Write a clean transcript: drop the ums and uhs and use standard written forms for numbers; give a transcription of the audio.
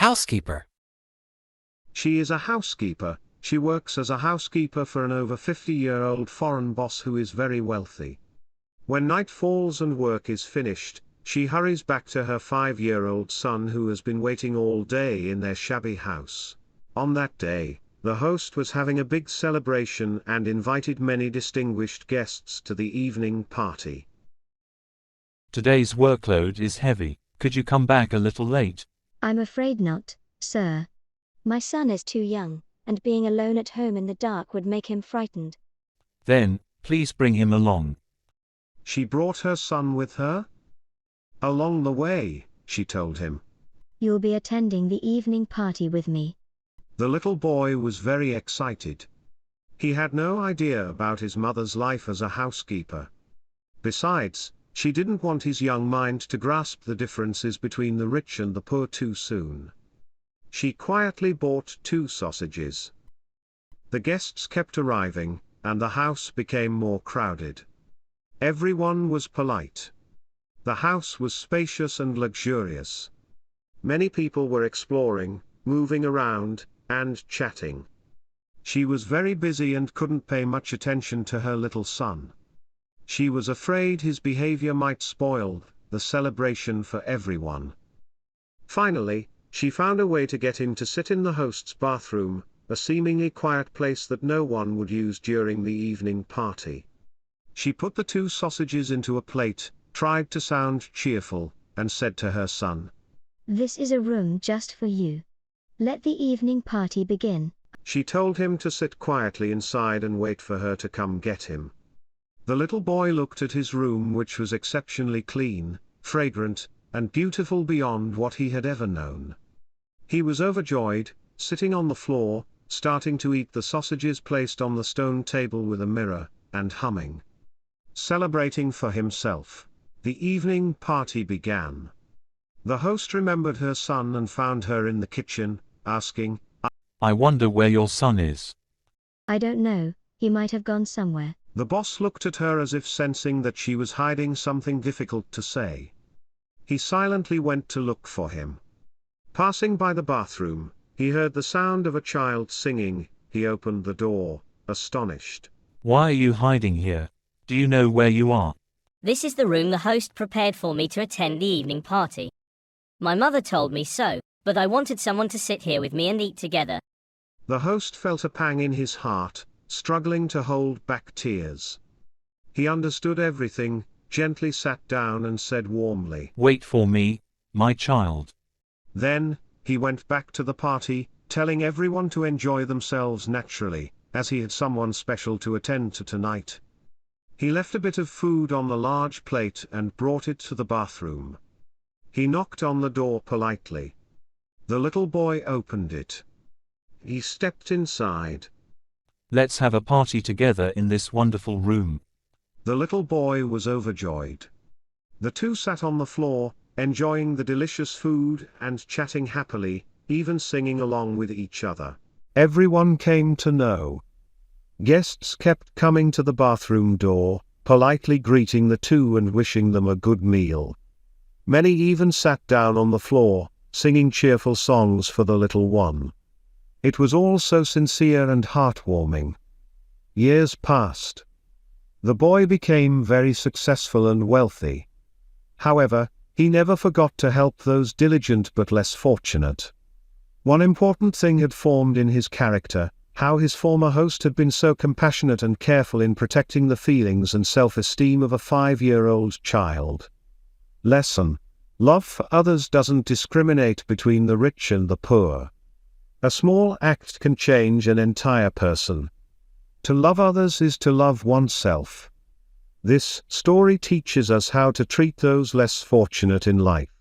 Housekeeper. She is a housekeeper. She works as a housekeeper for an over 50-year-old foreign boss who is very wealthy. When night falls and work is finished, she hurries back to her 5-year-old son who has been waiting all day in their shabby house. On that day, the host was having a big celebration and invited many distinguished guests to the evening party. Today's workload is heavy. Could you come back a little late? I'm afraid not, sir. My son is too young, and being alone at home in the dark would make him frightened. Then, please bring him along. She brought her son with her? Along the way, she told him. You'll be attending the evening party with me. The little boy was very excited. He had no idea about his mother's life as a housekeeper. Besides, she didn't want his young mind to grasp the differences between the rich and the poor too soon. She quietly bought 2 sausages. The guests kept arriving, and the house became more crowded. Everyone was polite. The house was spacious and luxurious. Many people were exploring, moving around, and chatting. She was very busy and couldn't pay much attention to her little son. She was afraid his behavior might spoil the celebration for everyone. Finally, she found a way to get him to sit in the host's bathroom, a seemingly quiet place that no one would use during the evening party. She put the 2 sausages into a plate, tried to sound cheerful, and said to her son, This is a room just for you. Let the evening party begin. She told him to sit quietly inside and wait for her to come get him. The little boy looked at his room, which was exceptionally clean, fragrant, and beautiful beyond what he had ever known. He was overjoyed, sitting on the floor, starting to eat the sausages placed on the stone table with a mirror, and humming. Celebrating for himself. The evening party began. The host remembered her son and found her in the kitchen, asking, I wonder where your son is. I don't know, he might have gone somewhere. The boss looked at her as if sensing that she was hiding something difficult to say. He silently went to look for him. Passing by the bathroom, he heard the sound of a child singing. He opened the door, astonished. Why are you hiding here? Do you know where you are? This is the room the host prepared for me to attend the evening party. My mother told me so, but I wanted someone to sit here with me and eat together. The host felt a pang in his heart, struggling to hold back tears. He understood everything, gently sat down and said warmly, Wait for me, my child. Then, he went back to the party, telling everyone to enjoy themselves naturally, as he had someone special to attend to tonight. He left a bit of food on the large plate and brought it to the bathroom. He knocked on the door politely. The little boy opened it. He stepped inside. Let's have a party together in this wonderful room. The little boy was overjoyed. The 2 sat on the floor, enjoying the delicious food and chatting happily, even singing along with each other. Everyone came to know. Guests kept coming to the bathroom door, politely greeting the 2 and wishing them a good meal. Many even sat down on the floor, singing cheerful songs for the little one. It was all so sincere and heartwarming. Years passed. The boy became very successful and wealthy. However, he never forgot to help those diligent but less fortunate. One important thing had formed in his character: how his former host had been so compassionate and careful in protecting the feelings and self-esteem of a 5-year-old child. Lesson: love for others doesn't discriminate between the rich and the poor. A small act can change an entire person. To love others is to love oneself. This story teaches us how to treat those less fortunate in life.